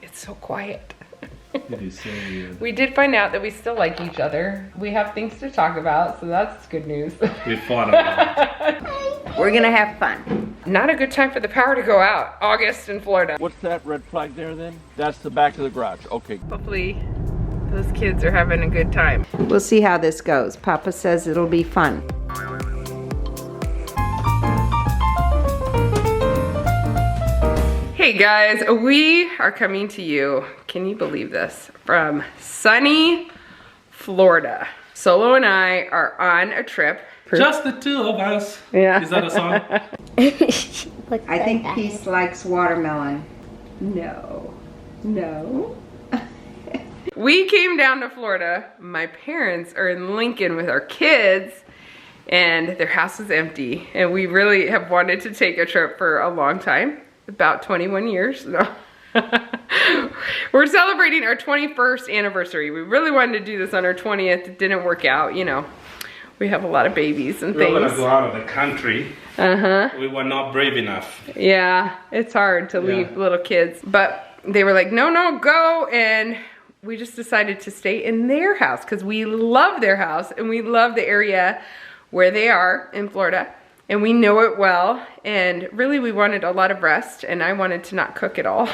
It's so quiet. It is so weird. We did find out that we still like each other. We have things to talk about, so that's good news. We fought about We're gonna have fun. Not a good time for the power to go out. August in Florida. What's that red flag there then? That's the back of the garage. Okay. Hopefully those kids are having a good time. We'll see how this goes. Papa says it'll be fun. Hey guys, we are coming to you, can you believe this, from sunny Florida. Solo and I are on a trip. Just the two of us. Yeah. Is that a song? I think Peace likes watermelon. No. No. We came down to Florida. My parents are in Lincoln with our kids and their house is empty. And we really have wanted to take a trip for a long time. About 21 years. No. We're celebrating our 21st anniversary. We really wanted to do this on our 20th. It didn't work out, you know. We have a lot of babies and We were things. gonna go out of the country. We were not brave enough. Yeah, it's hard to leave little kids. But they were like, no, no, go. And we just decided to stay in their house because we love their house and we love the area where they are in Florida. And we know it well, and really we wanted a lot of rest, and I wanted to not cook at all.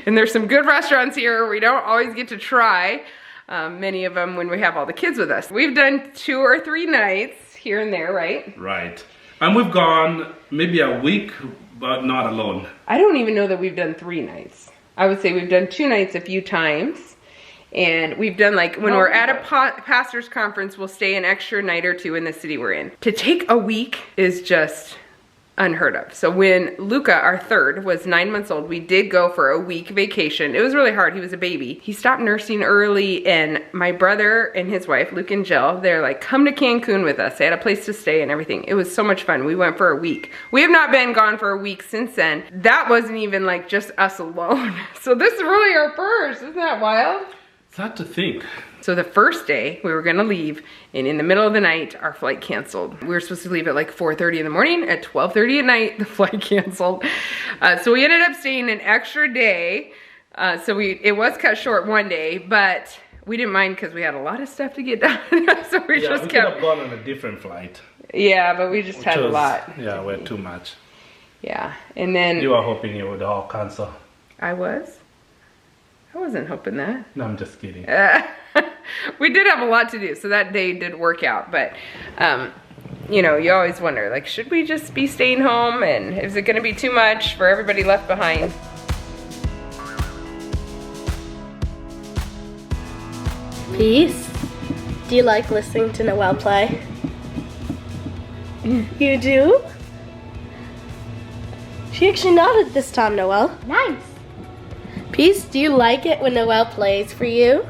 And there's some good restaurants here we don't always get to try, many of them when we have all the kids with us. We've done 2 or 3 nights here and there, right? Right. And we've gone maybe a week, but not alone. I don't even know that we've done 3 nights. I would say we've done 2 nights a few times. And we've done like, when we're at a pastor's conference, we'll stay an extra night or 2 in the city we're in. To take a week is just unheard of. So when Luka, our third, was 9 months old, we did go for a week vacation. It was really hard, he was a baby. He stopped nursing early and my brother and his wife, Luke and Jill, they're like, come to Cancun with us. They had a place to stay and everything. It was so much fun. We went for a week. We have not been gone for a week since then. That wasn't even like just us alone. So this is really our first, isn't that wild? It's hard to think. So the first day we were gonna leave, and in the middle of the night, our flight canceled. We were supposed to leave at like 4:30 in the morning. At 12:30 at night, the flight canceled. So we ended up staying an extra day. It was cut short one day, but we didn't mind because we had a lot of stuff to get done. So we just we kept. could have gone on a different flight. Yeah, but we just had a lot. Yeah, we had too much. Yeah, and then. You were hoping you would all cancel. I was? I wasn't hoping that. No, I'm just kidding. We did have a lot to do, so that day did work out, but you know, you always wonder, like, should we just be staying home, and is it gonna be too much for everybody left behind? Peace. Do you like listening to Noelle play? You do? She actually nodded this time, Noelle. Nice. Peace, do you like it when Noelle plays for you?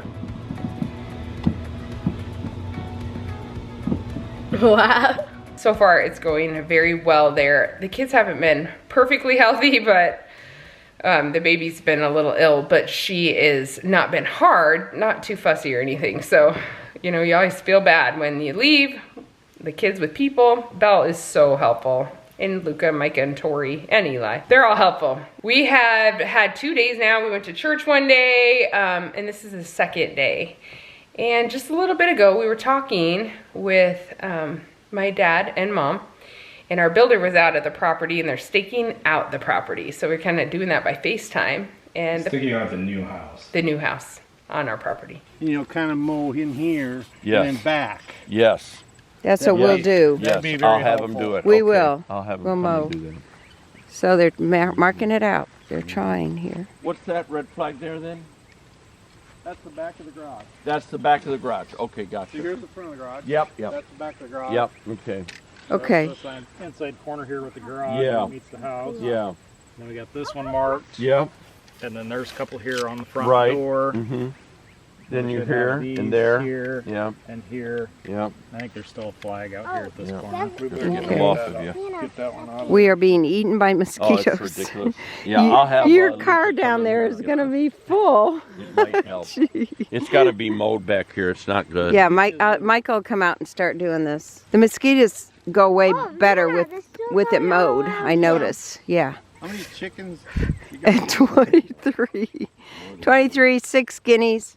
Wow. So far, it's going very well there. The kids haven't been perfectly healthy, but the baby's been a little ill, but she is not been hard, not too fussy or anything. So, you know, you always feel bad when you leave the kids with people. Belle is so helpful. And Luka, Micah, and Tori, and Eli. They're all helpful. We have had 2 days now. We went to church one day, and this is the second day. And just a little bit ago, we were talking with my dad and mom, and our builder was out at the property, and they're staking out the property. So we're kind of doing that by FaceTime. And Sticking out the new house. The new house on our property. You know, kind of mow in here Yes. and then back. Yes. That's what we'll do. Yes. be very I'll have helpful. them do it. We Okay. will. I'll have them We'll come mow. and do that. So they're marking it out. They're trying here. What's that red flag there then? That's the back of the garage. That's the back of the garage. Okay, So gotcha. here's the front of the garage. Yep, yep. That's the back of the garage. Yep, okay. Okay. That's the inside corner here with the garage. Yeah. That meets the house. Yeah. Then we got this one marked. Yep. And then there's a couple here on the front Right. door. Mm-hmm. Then We you're should have here these and there. Here Yep. and here. Yep. I think there's still a flag out here at this Yeah. corner. We better Get get them Okay. off that of you. Get that one off. We are being eaten by Oh, mosquitoes. it's ridiculous. Yeah, I'll have Your Luka car come down in there and is get going to them. be full. It might help. It's got to be mowed back here. It's not good. Yeah, Michael will come out and start doing this. The mosquitoes go way better with it mowed, I notice. Yeah. How many chickens? And 23. 23, 6 guineas,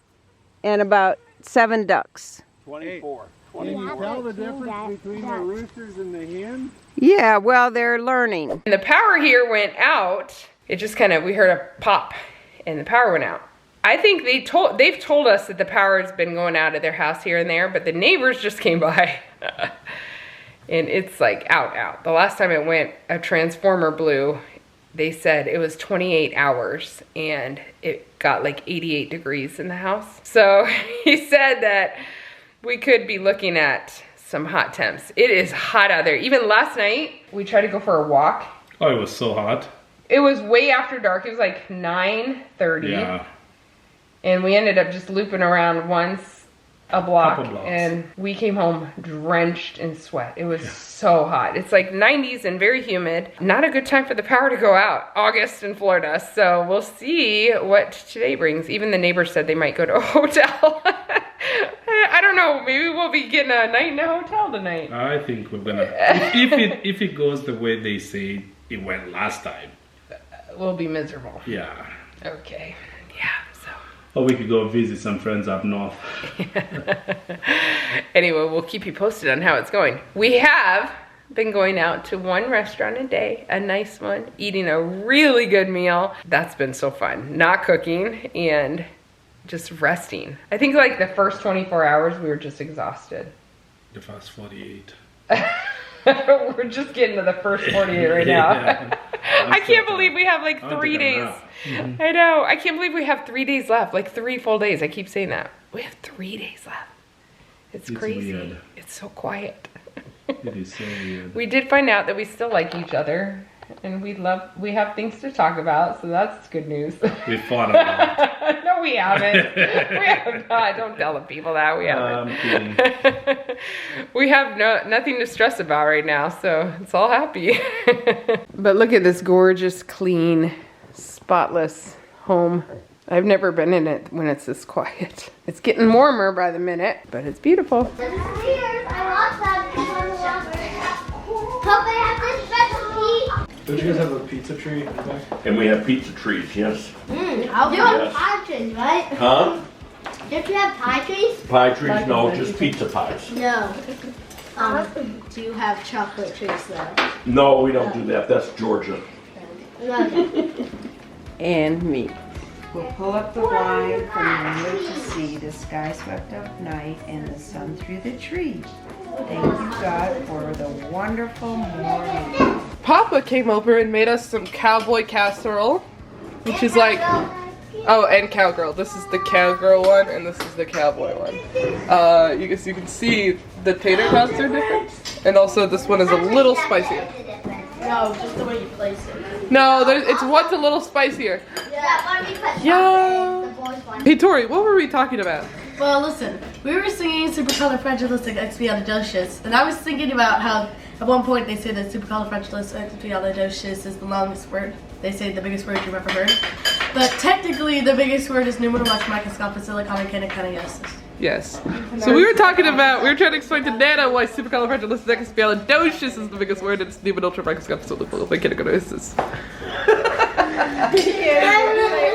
and about 7 ducks. 24. Can you tell the difference between the roosters and the hens? Yeah, well, they're learning. And the power here went out. It just kind of, we heard a pop and the power went out. I think they've told us that the power has been going out at their house here and there, but the neighbors just came by. And it's like out. The last time it went, a transformer blew. They said it was 28 hours and it got like 88 degrees in the house. So he said that we could be looking at some hot temps. It is hot out there. Even last night, we tried to go for a walk. Oh, it was so hot. It was way after dark. It was like 9:30. Yeah. And we ended up just looping around once a block. Couple blocks. And we came home drenched in sweat. It was so hot. It's like 90s and very humid. Not a good time for the power to go out. August in Florida. So we'll see what today brings. Even the neighbors said they might go to a hotel. I don't know. Maybe we'll be getting a night in a hotel tonight. I think we're gonna, if it goes the way they say it went last time. We'll be miserable. Yeah. Okay. Yeah, so. Or we could go visit some friends up north. Anyway, we'll keep you posted on how it's going. We have been going out to one restaurant a day, a nice one, eating a really good meal. That's been so fun. Not cooking and just resting. I think like the first 24 hours we were just exhausted. The first 48. We're just getting to the first 48 right now. Yeah. I can't believe we have like I'll 3 take a days. nap. I know. I can't believe we have 3 days left. Like 3 full days. I keep saying that. We have 3 days left. It's crazy. Weird. It's so quiet. It is so weird. We did find out that we still like each other. And we have things to talk about. So that's good news. We fought about. No, we haven't. We have not. Don't tell the people that. We haven't. Kidding. We have nothing to stress about right now, so it's all happy. But look at this gorgeous, clean, spotless home. I've never been in it when it's this quiet. It's getting warmer by the minute, but it's beautiful. Hope I have this special tea. Don't you guys have a pizza tree in the back? And we have pizza trees, yes. You have pie trees, right? Huh? Don't you have pie trees? Pie trees? No, just pizza pies. No. Do you have chocolate trees though? No, we don't do that. That's Georgia. And me. We'll pull up the blind from the window to see the sky swept up night and the sun through the trees. Thank you, God, for the wonderful morning. Papa came over and made us some cowboy casserole, which is like, oh, and cowgirl. This is the cowgirl one, and this is the cowboy one. You can see the tater tots are different, and also this one is a little spicier. No, just the way you place it. No, it's one's a little spicier. Yeah. Yeah. Hey Tori, what were we talking about? Well, listen, we were singing supercalifragilisticexpialidocious, and I was thinking about how at one point they say that supercalifragilisticexpialidocious is the longest word. They say the biggest word you've ever heard. But technically, the biggest word is pneumatomastoidiosis. Yes. So we were trying to explain to Nana why supercalifragilisticexpialidocious is the biggest word, and it's pneumatomastoidiosis.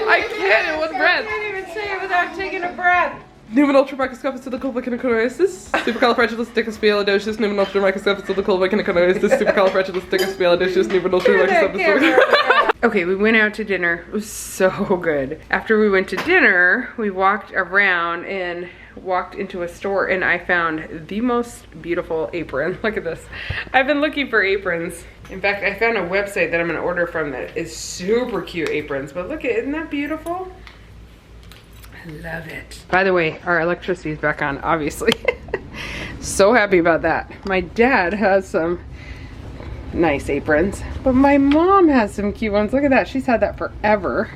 I can't in one breath. I can't even say it without taking a breath. Pneumatomastoidiosis, supercalifragilisticexpialidocious, supercalifragilisticexpialidocious, supercalifragilisticexpialidocious. Okay, we went out to dinner. It was so good. After we went to dinner, we walked around and walked into a store, and I found the most beautiful apron. Look at this. I've been looking for aprons. In fact, I found a website that I'm gonna order from that is super cute aprons. But look at, isn't that beautiful? I love it. By the way, our electricity is back on, obviously. So happy about that. My dad has some nice aprons, but my mom has some cute ones. Look at that. She's had that forever.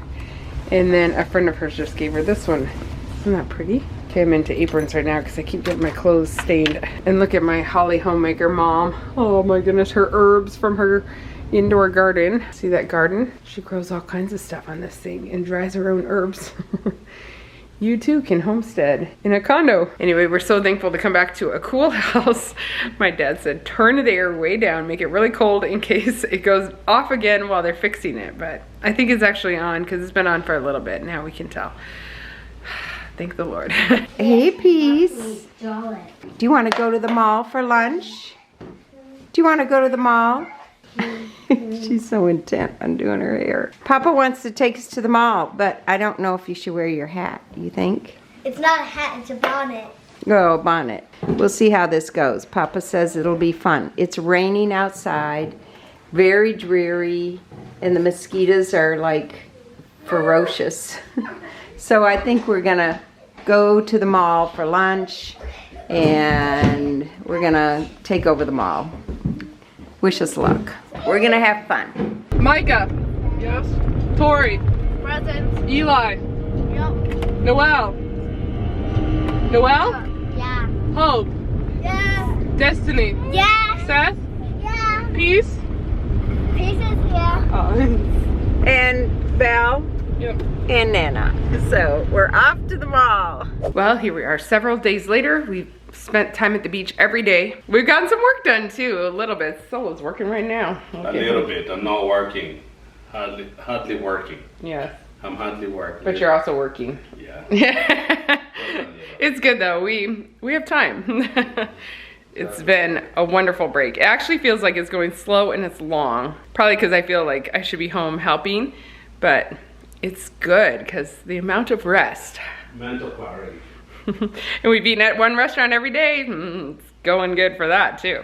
And then a friend of hers just gave her this one. Isn't that pretty? Okay, I'm into aprons right now because I keep getting my clothes stained. And look at my Holly Homemaker mom. Oh my goodness, her herbs from her indoor garden. See that garden? She grows all kinds of stuff on this thing and dries her own herbs. you too can homestead in a condo. Anyway, we're so thankful to come back to a cool house. My dad said, turn the air way down, make it really cold in case it goes off again while they're fixing it. But I think it's actually on because it's been on for a little bit. Now we can tell. Thank the Lord. Hey, Peace. Do you want to go to the mall for lunch? Do you want to go to the mall? She's so intent on doing her hair. Papa wants to take us to the mall, but I don't know if you should wear your hat. Do you think? It's not a hat, it's a bonnet. Oh, bonnet. We'll see how this goes. Papa says it'll be fun. It's raining outside, very dreary, and the mosquitoes are like ferocious. So I think we're gonna go to the mall for lunch and we're gonna take over the mall. Wish us luck. We're gonna have fun. Micah. Yes. Tori. Present. Eli. Yep. Noelle. Noelle? Yeah. Hope. Yeah. Destiny. Yeah. Seth. Yeah. Peace. Pieces, yeah. And Belle. Yep. And Nana. So we're off to the mall. Well, here we are several days later. We've spent time at the beach every day. We've gotten some work done too, a little bit. Solo's working right now. A little bit. I'm not working. Hardly working. Yeah. I'm hardly working. But you're also working. Yeah. It's good though. We have time. It's been a wonderful break. It actually feels like it's going slow and it's long. Probably because I feel like I should be home helping, but it's good because the amount of rest. Mental clarity. And we've eaten at one restaurant every day. It's going good for that too.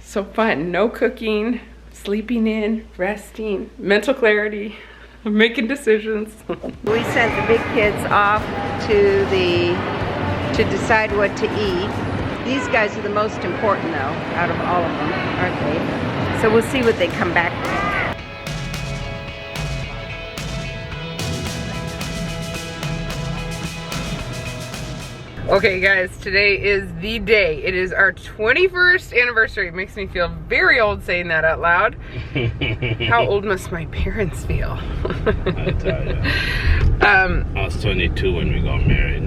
So fun. No cooking, sleeping in, resting, mental clarity, making decisions. We sent the big kids off to decide what to eat. These guys are the most important though, out of all of them, aren't they? So we'll see what they come back with. Okay guys, today is the day. It is our 21st anniversary. It makes me feel very old saying that out loud. How old must my parents feel? I tell you. I was 22 when we got married.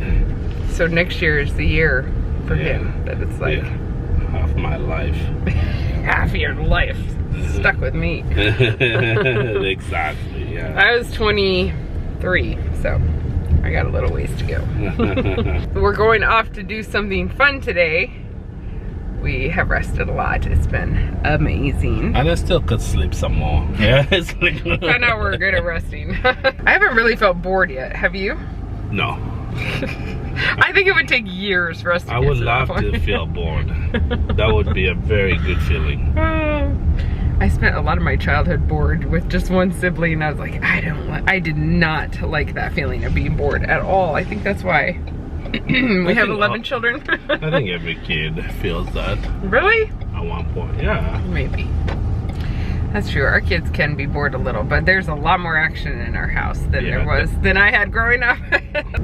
So next year is the year for him that it's like half my life. Half your life stuck with me. Exactly, yeah. I was 23, so I got a little ways to go. We're going off to do something fun today. We have rested a lot. It's been amazing. And I still could sleep some more. Yeah, it's like Found out we're good at resting. I haven't really felt bored yet. Have you? No. I think it would take years for us to I get would to love that point. to feel bored. That would be a very good feeling. I spent a lot of my childhood bored with just one sibling. I was like, I did not like that feeling of being bored at all. I think that's why we have 11 children. I think every kid feels that. Really? At one point, yeah. Maybe. That's true. Our kids can be bored a little, but there's a lot more action in our house than there was than I had growing up.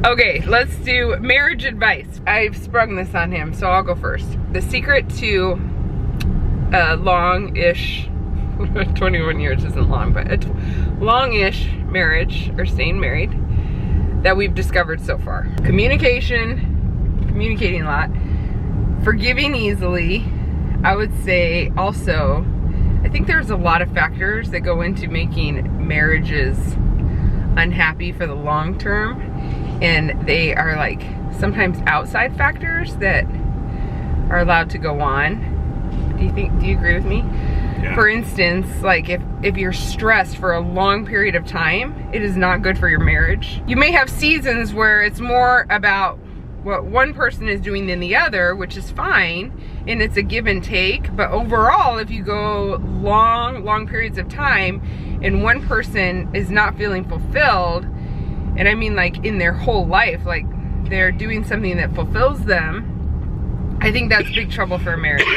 Okay, let's do marriage advice. I've sprung this on him, so I'll go first. The secret to long-ish 21 years isn't long, but a long-ish marriage or staying married that we've discovered so far. Communicating a lot, forgiving easily. I would say also, I think there's a lot of factors that go into making marriages unhappy for the long term, and they are like sometimes outside factors that are allowed to go on. Do you agree with me? Yeah. For instance, like if you're stressed for a long period of time, it is not good for your marriage. You may have seasons where it's more about what one person is doing than the other, which is fine, and it's a give and take. But overall, if you go long periods of time and one person is not feeling fulfilled, and I mean like in their whole life, like they're doing something that fulfills them, I think that's big trouble for a marriage.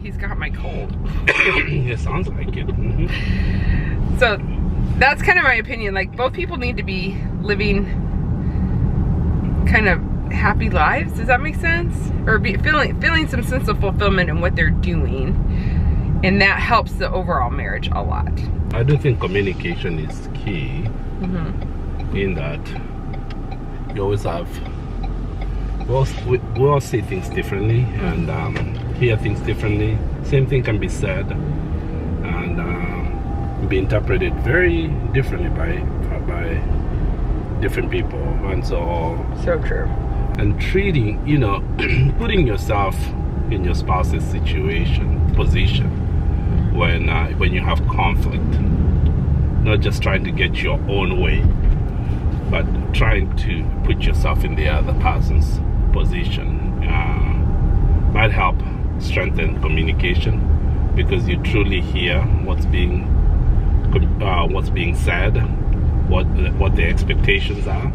He's got my cold. It sounds like it. So that's kind of my opinion. Like both people need to be living kind of happy lives. Does that make sense? Or be feeling some sense of fulfillment in what they're doing, and that helps the overall marriage a lot. I do think communication is key in that you always have, we all see things differently and hear things differently. Same thing can be said and be interpreted very differently by different people. And so true. And treating, you know, putting yourself in your spouse's position when you have conflict, not just trying to get your own way, but trying to put yourself in the other person's position might help strengthen communication, because you truly hear what's being said, what the expectations are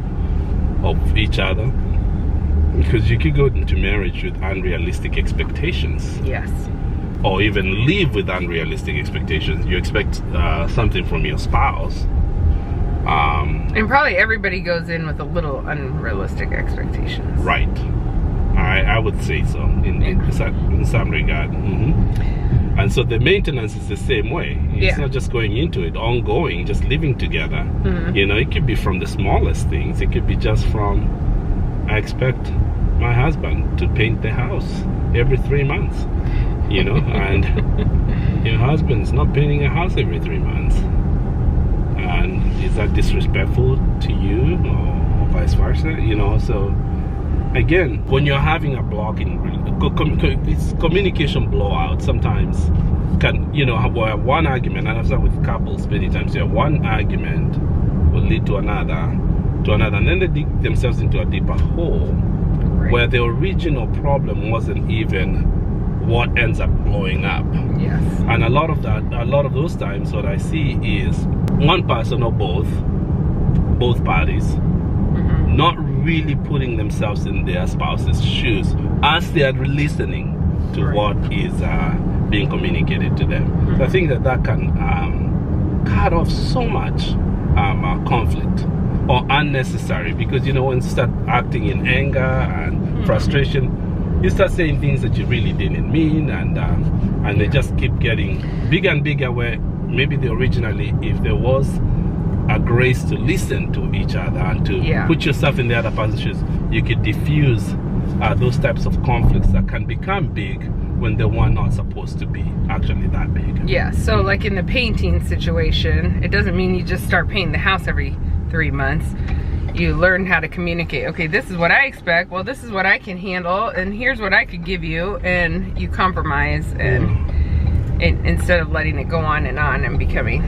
of each other. Because you could go into marriage with unrealistic expectations. Yes. Or even live with unrealistic expectations. You expect something from your spouse. And probably everybody goes in with a little unrealistic expectations. Right. I would say so in some regard. Mm-hmm. And so the maintenance is the same way. It's not just going into it, ongoing, just living together. Mm-hmm. You know, it could be from the smallest things. It could be just from, I expect my husband to paint the house every 3 months, you know, and your husband's not painting a house every 3 months. And is that disrespectful to you or vice versa? You know, so again, when you're having a block in this communication blowout, sometimes can, you know, have one argument, and I've said with couples many times here, one argument will lead to another, and then they dig themselves into a deeper hole where the original problem wasn't even what ends up blowing up. Yes. And a lot of those times what I see is one person or both parties not really putting themselves in their spouse's shoes as they are listening to what is being communicated to them. So I think that can cut off so much conflict or unnecessary, because you know, when you start acting in anger and frustration, you start saying things that you really didn't mean, and they just keep getting bigger and bigger, where maybe originally, if there was a grace to listen to each other and to put yourself in the other person's shoes, you could diffuse those types of conflicts that can become big when they were not supposed to be actually that big. Yeah, so like in the painting situation, it doesn't mean you just start painting the house every 3 months. You learn how to communicate. Okay, this is what I expect. Well, this is what I can handle, and here's what I could give you, and you compromise, and instead of letting it go on and becoming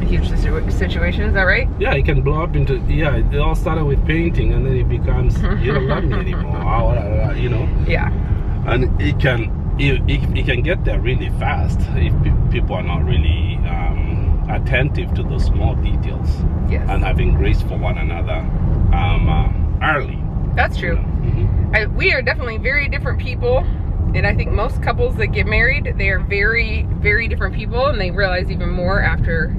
a huge situation. Is that right? Yeah, it can blow up into, it all started with painting, and then it becomes, you don't love me anymore, you know? Yeah. And it can get there really fast if people are not really attentive to those small details. Yes. And having grace for one another early. That's true. Mm-hmm. We are definitely very different people, and I think most couples that get married, they are very, very different people, and they realize even more after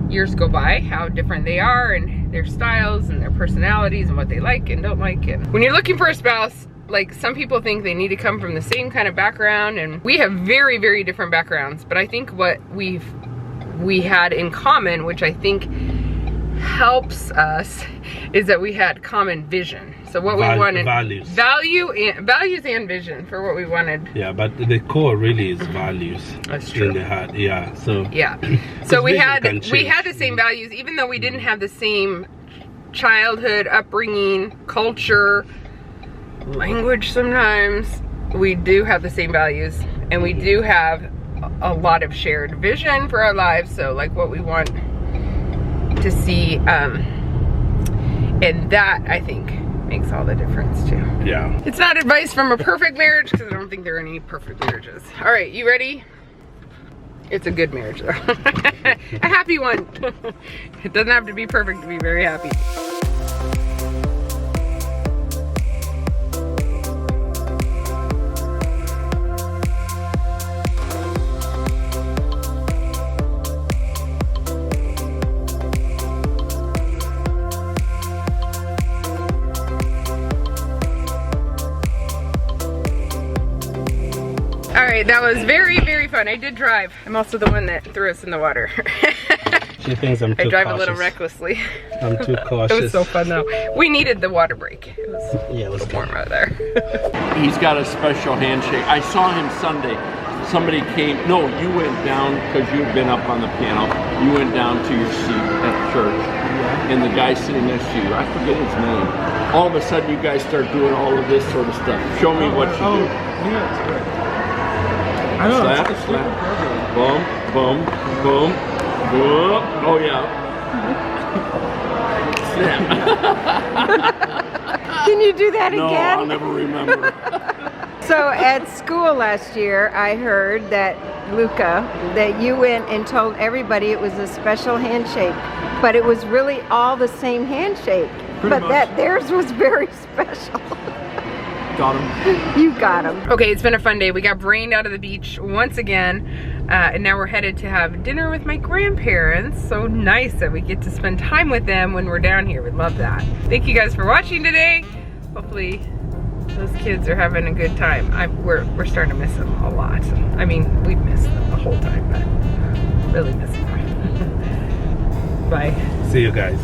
years go by how different they are, and their styles and their personalities and what they like and don't like. And when you're looking for a spouse, like, some people think they need to come from the same kind of background, and we have very, very different backgrounds, but I think what we had in common, which I think helps us, is that we had common vision. So what we wanted, values and vision for what we wanted. Yeah, but the core really is values. That's true. In the heart. Yeah. So so we had the same values, even though we didn't have the same childhood upbringing, culture, language. Sometimes we do have the same values, and we do have a lot of shared vision for our lives. So like what we want to see, and that I think makes all the difference too. Yeah. It's not advice from a perfect marriage, because I don't think there are any perfect marriages. All right, you ready? It's a good marriage though. A happy one. It doesn't have to be perfect to be very happy. Alright, that was very, very fun. I did drive. I'm also the one that threw us in the water. She thinks I'm too I drive cautious. a little recklessly. I'm too cautious. It was so fun though. We needed the water break. It was Yeah, it was warm out there. He's got a special handshake. I saw him Sunday. Somebody came, no, you went down because you've been up on the piano. You went down to your seat at church. And the guy sitting next to you, I forget his name. All of a sudden you guys start doing all of this sort of stuff. Show me what you do. I know. Slap, slap. Boom, boom, boom, boom. Oh yeah. Snap. Can you do that No, again? I'll never remember. So at school last year, I heard that, Luka, that you went and told everybody it was a special handshake, but it was really all the same handshake. But that theirs was very special. Got him. You got them. Okay, it's been a fun day. We got rained out of the beach once again, and now we're headed to have dinner with my grandparents. So nice that we get to spend time with them when we're down here. We'd love that. Thank you guys for watching today. Hopefully those kids are having a good time. We're starting to miss them a lot. I mean, we've missed them the whole time, but really miss them. Bye. See you guys.